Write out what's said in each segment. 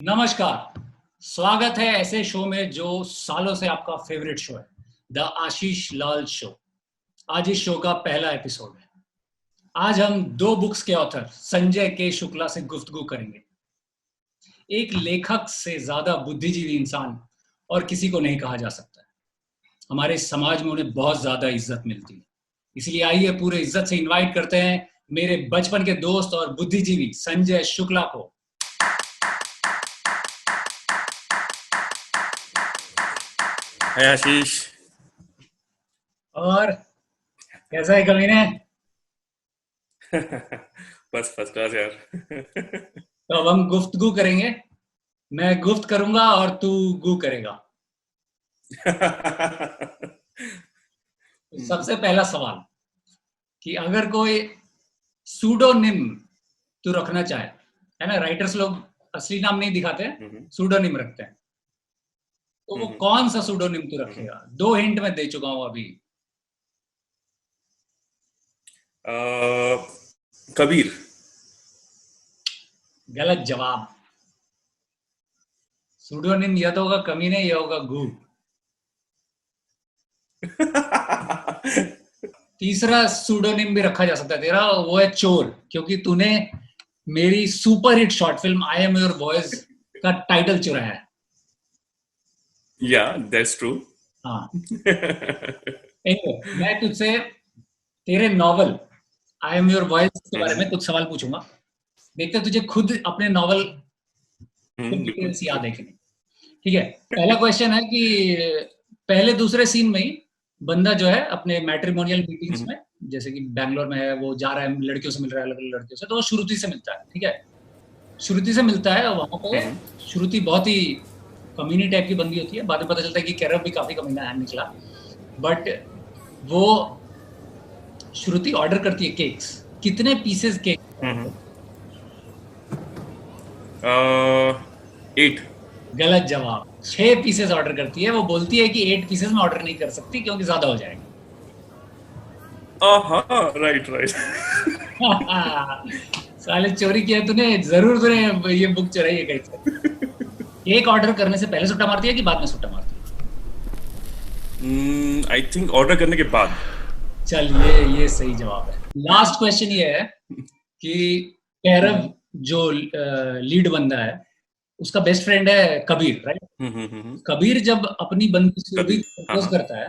नमस्कार। स्वागत है ऐसे शो में जो सालों से आपका फेवरेट शो है, द आशीष लाल शो। आज इस शो का पहला एपिसोड है। आज हम दो बुक्स के ऑथर संजय के शुक्ला से गुफ्तगू करेंगे। एक लेखक से ज्यादा बुद्धिजीवी इंसान और किसी को नहीं कहा जा सकता। हमारे समाज में उन्हें बहुत ज्यादा इज्जत मिलती है, इसलिए आइए पूरे इज्जत से इनवाइट करते हैं मेरे बचपन के दोस्त और बुद्धिजीवी संजय शुक्ला को। हाय आशीष। और कैसा है कमीने? बस फर्स्ट क्लास यार। तो अब हम गुफ्तगू करेंगे। मैं गुफ्त करूंगा और तू गू करेगा। तो सबसे पहला सवाल कि अगर कोई सूडोनिम तू रखना चाहे, है ना, राइटर्स लोग असली नाम नहीं दिखाते, सूडोनिम रखते हैं, तो वो कौन सा सूडोनिम तू रखेगा? 2 हिंट मैं दे चुका हूं अभी। कबीर। गलत जवाब। सूडोनिम या तो होगा कमीने या होगा गू। तीसरा सूडोनिम भी रखा जा सकता है तेरा, वो है चोर, क्योंकि तूने मेरी super hit short film I am your boys का टाइटल चुराया है। या दैट्स ट्रू। हाँ। मैं तुझसे तेरे novel I am your voice के बारे में कुछ सवाल पूछूंगा। देखते तुझे खुद अपने नॉवल डिटेल्स याद है कि नहीं। ठीक है, पहला क्वेश्चन है कि पहले दूसरे सीन में ही बंदा जो है अपने मैट्रिमोनियल मीटिंग्स में, जैसे कि बैंगलोर में है, वो जा रहा है, लड़कियों से मिल रहा है, अलग अलग लड़कियों से, तो वो श्रुति से मिलता है। ठीक है, श्रुति से मिलता है, वहां पे श्रुति बहुत ही कमीनी टाइप की बंदी होती है। बाद में पता चलता है कि कैरव भी काफी कमीना निकला, बट वो श्रुति ऑर्डर करती है केक्स। कितने पीसेस केक? 8। गलत जवाब। 6 पीसेस ऑर्डर करती है। वो बोलती है कि 8 पीसेस में ऑर्डर नहीं कर सकती क्योंकि ज्यादा हो जाएगा। Right right. साले चोरी किया तूने, जरूर तूने ये बुक चुराई है कहीं से। केक ऑर्डर करने से पहले सुट्टा मारती है कि बाद में सुट्टा मारती है? आई थिंक ऑर्डर करने के बाद। चल ये सही जवाब है। लास्ट क्वेश्चन ये है कि कैरव जो लीड बंदा है, उसका बेस्ट फ्रेंड है कबीर, राइट? कबीर जब अपनी बंदी सुरभि प्रपोज करता है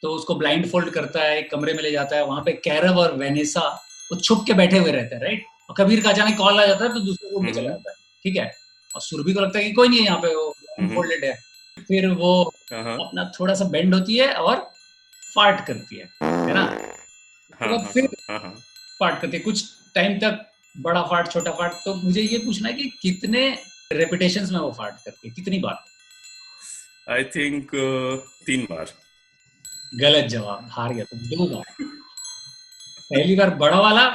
तो उसको ब्लाइंड फोल्ड करता है, एक कमरे में ले जाता है। वहां पे कैरव और वेनेसा वो छुप के बैठे हुए रहते हैं, राइट? और कबीर का अचानक कॉल आ जाता है तो दूसरे रूम में चला जाता है। ठीक है, और सुरभि को लगता है कि कोई नहीं है यहाँ पे, वो ब्लाइंड फोल्डेड है। फिर वो अपना थोड़ा सा बेंड होती है और फार्ट करती है ना? तो फिर फार्ट करती है कुछ टाइम तक, बड़ा फार्ट, छोटा फार्ट। तो मुझे ये पूछना है कि कितने रेपिटेशंस में वो फार्ट करती है, कितनी बार? आई थिंक 3 बार। गलत जवाब, हार गया। तो 2 बार। पहली बार बड़ा वाला,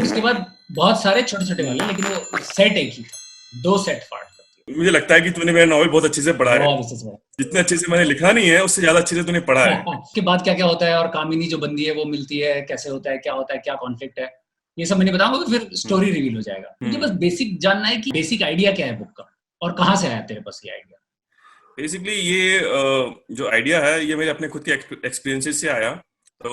उसके बाद बहुत सारे छोटे छोटे वाले, लेकिन वो सेट एक ही था। 2 सेट फार्ट करती है। मुझे लगता है कि तूने मेरा नॉवल बहुत अच्छे से पढ़ा है। बहुत अच्छे से पढ़ा। जितने अच्छे से मैंने लिखा नहीं है, उससे ज्यादा अच्छे से तूने पढ़ा है। उसके बाद क्या क्या होता है और कामिनी जो बंदी है वो मिलती है, कैसे होता है, क्या कॉन्फ्लिक्ट है, ये सब मैं नहीं बताऊंगा, तो फिर स्टोरी रिवील हो जाएगा। मुझे बस बेसिक जानना है कि बेसिक आइडिया क्या है बुक का और कहाँ से आया तेरे पास ये आइडिया? बेसिकली ये जो आइडिया है ये मेरे अपने खुद के एक्सपीरियंसेस से आया। तो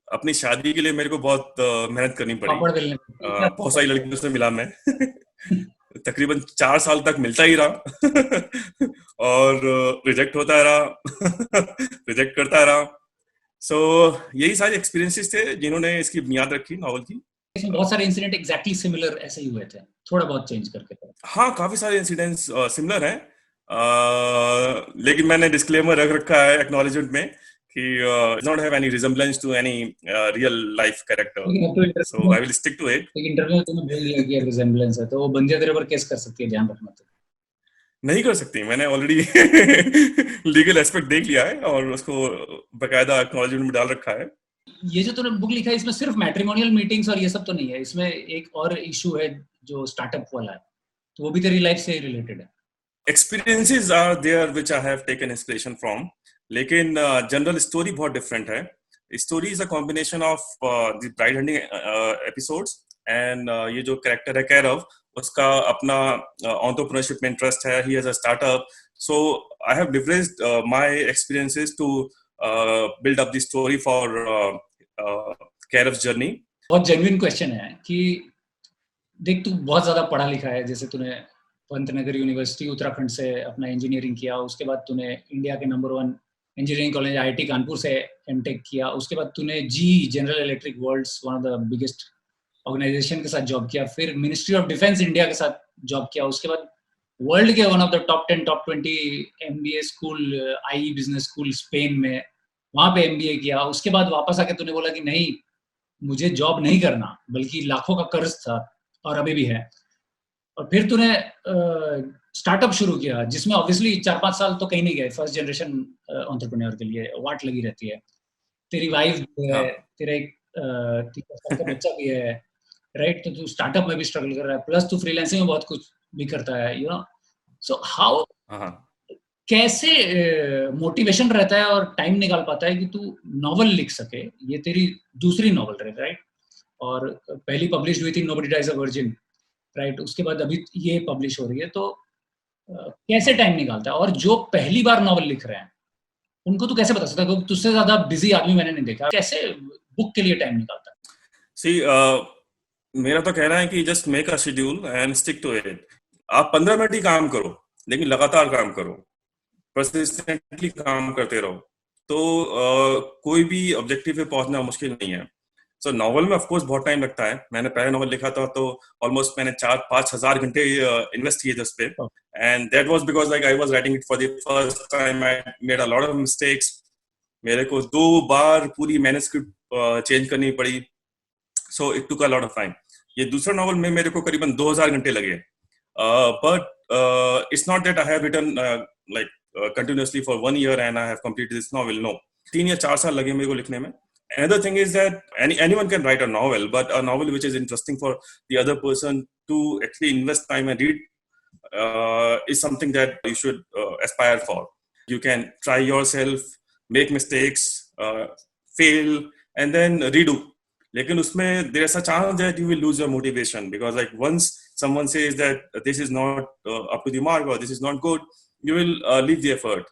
अपनी शादी के लिए मेरे को बहुत मेहनत करनी पड़ी। बहुत सारी लड़कियों से मिला मैं। तकरीबन 4 साल तक मिलता ही रहा और रिजेक्ट होता रहा। रिजेक्ट करता रहा। सो यही सारे एक्सपीरियंसेस थे जिन्होंने इसकी बुनियाद रखी नॉवल की। इसमें बहुत सारे इंसिडेंट एग्जैक्टली सिमिलर ऐसे ही हुए थे, थोड़ा बहुत चेंज करके। हाँ, काफी सारे इंसिडेंट्स सिमिलर हैं, लेकिन मैंने डिस्क्लेमर रख रखा है एक्नॉलेजमेंट में कि not have any resemblance to any real life character, so I will stick to it. Interview में तूने बोल दिया कि रिजेम्बलेंस है, तो वो बंदिया तेरे पर केस कर सकती है, ध्यान रखना। तो नहीं कर सकती, मैंने ऑलरेडी लीगल एस्पेक्ट देख लिया है और उसको बकायदा एक्नॉलेजमेंट में डाल रखा है। ये जो तूने बुक लिखा है इसमें सिर्फ मैट्रिमोनियल मीटिंग्स और ये सब तो नहीं है, इसमें एक और इशू है जो स्टार्टअप वाला है, तो वो भी तेरी लाइफ से रिलेटेड है। Experiences are there which I have taken inspiration from, लेकिन जनरल स्टोरी बहुत डिफरेंट है। Story is a combination of the bride hunting episodes and ये जो कैरेक्टर है कैरव, उसका अपना एंटरप्रेन्योरशिप में इंटरेस्ट है, he has a startup. So I have leveraged my experiences to build up the story for Kairav's journey. बहुत genuine question है कि देख, तू बहुत ज्यादा पढ़ा लिखा है, जैसे तूने पंतनगर यूनिवर्सिटी उत्तराखंड से अपना इंजीनियरिंग किया, उसके बाद तूने इंडिया के number 1 engineering college IIT Kanpur से एमटेक किया, उसके बाद तूने G general electric world's one of the biggest organization के साथ जॉब किया, फिर मिनिस्ट्री ऑफ डिफेंस इंडिया के साथ जॉब किया, उसके बाद वर्ल्ड के one of the top 10 top 20 MBA school I business school Spain में, वहां पे एमबीए किया. उसके बाद वापस आके तूने बोला कि नहीं, मुझे जॉब नहीं करना, बल्कि लाखों का कर्ज था और अभी भी है. और फिर तूने स्टार्टअप शुरू किया, जिसमें ऑब्वियसली 4-5 साल तो कहीं नहीं गए. फर्स्ट जनरेशन एंटरप्रेन्योर के लिए वाट लगी रहती है. तेरी वाइफ भी है, तेरा एक बच्चा भी है, राइट? तो तू स्टार्टअप में भी स्ट्रगल कर रहा है, प्लस तू फ्रीलांसिंग में बहुत कुछ भी करता है, यू नो. सो हाउ, कैसे मोटिवेशन रहता है और टाइम निकाल पाता है कि तू नॉवल लिख सके? ये तेरी दूसरी नॉवल है, राइट? और पहली पब्लिश हुई थी nobody dies a virgin, right? उसके बाद अभी ये पब्लिश हो रही है. तो कैसे टाइम निकालता है? और जो पहली बार नॉवल लिख रहे हैं उनको तू कैसे बता सकता है? क्योंकि तुझसे ज्यादा बिजी आदमी मैंने नहीं देखा. कैसे बुक के लिए टाइम निकालता है? सी, मेरा तो कहना है कि just make a schedule and stick to it. आप 15 मिनट ही काम करो, लेकिन लगातार काम करो, परसिस्टेंटली काम करते रहो, तो कोई भी ऑब्जेक्टिव पे पहुंचना मुश्किल नहीं है. सो नॉवल में ऑफ कोर्स बहुत टाइम लगता है. मैंने पहला नॉवल लिखा था तो ऑलमोस्ट मैंने 4-5 हजार घंटे इन्वेस्ट किए थे उस पे, and that was because like I was writing it for the first time. I made a lot of mistakes. मेरे को 2 बार पूरी मैन्युस्क्रिप्ट चेंज करनी पड़ी. So it took a lot of time. ये दूसरा नॉवल में मेरे को करीबन 2000 घंटे लगे. But it's not that I have written like continuously for 1 year and I have completed this novel. No, 3 या 4 साल लगे मेरे को लिखने में. Another thing is that anyone can write a novel, but a novel which is interesting for the other person to actually invest time and read is something that you should aspire for. You can try yourself, make mistakes, fail, and then redo. लेकिन उसमें there's a chance that you will lose your motivation, because like once someone says that this is not up to the mark or this is not good, you will leave the effort.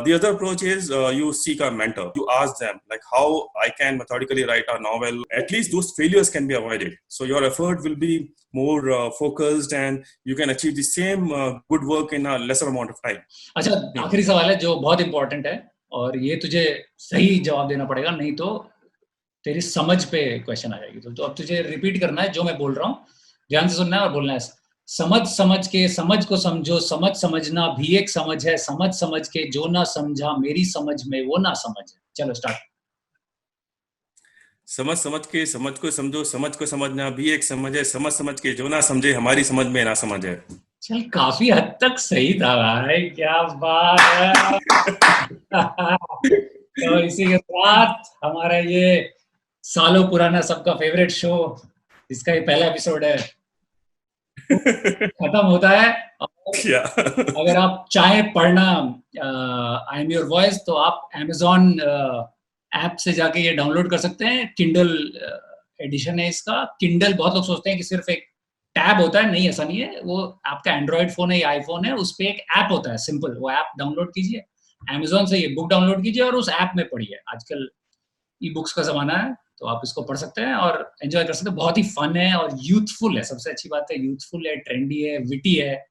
The other approach is you seek a mentor. You ask them like how I can methodically write a novel. At least those failures can be avoided. So your effort will be more focused and you can achieve the same good work in a lesser amount of time. अच्छा, आखिरी सवाल है जो बहुत important है और ये तुझे सही जवाब देना पड़ेगा, नहीं तो तेरी समझ पे क्वेश्चन आ जाएगी. तो अब तुझे रिपीट करना है जो मैं बोल रहा हूँ, ध्यान से सुनना है और बोलना है. समझ समझ के समझ को समझो, समझ समझना भी एक समझ है, समझ समझ के जो ना समझा मेरी समझ में वो ना समझ है. चलो स्टार्ट. समझ समझ के समझ को समझो, समझ को समझना भी एक समझ है, समझ समझ के जो ना समझे हमारी समझ में ना समझ है. चल, काफी हद तक सही था भाई, क्या बात है. तो इसी के साथ हमारा ये सालों पुराना सबका फेवरेट शो, इसका ये पहला एपिसोड है, खत्म होता है. अगर आप चाहें पढ़ना आई एम योर वॉइस, तो आप Amazon ऐप से जाके ये डाउनलोड कर सकते हैं. किंडल एडिशन है इसका. किंडल बहुत लोग सोचते हैं कि सिर्फ एक टैब होता है, नहीं, ऐसा नहीं है. वो आपका एंड्रॉइड फोन है या आईफोन है, उस पे एक ऐप होता है सिंपल. वो ऐप डाउनलोड कीजिए, Amazon से ये बुक डाउनलोड कीजिए और उस ऐप में पढ़िए. आजकल ई बुक्स का जमाना है, तो आप इसको पढ़ सकते हैं और एंजॉय कर सकते हैं. बहुत ही फन है और यूथफुल है. सबसे अच्छी बात है, यूथफुल है, ट्रेंडी है, विटी है.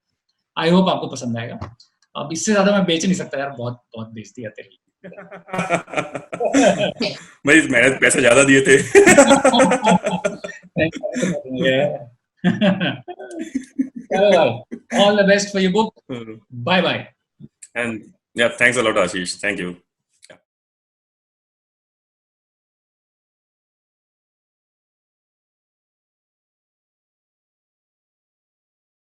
आई होप आपको पसंद आएगा. अब इससे ज्यादा मैं बेच नहीं सकता यार, बहुत बहुत बेच दिया तेरी. भाई मैंने पैसे ज्यादा दिए थे. चलो भाई, all the best for your book. Bye bye. And yeah, thanks a lot, Ashish. Thank you.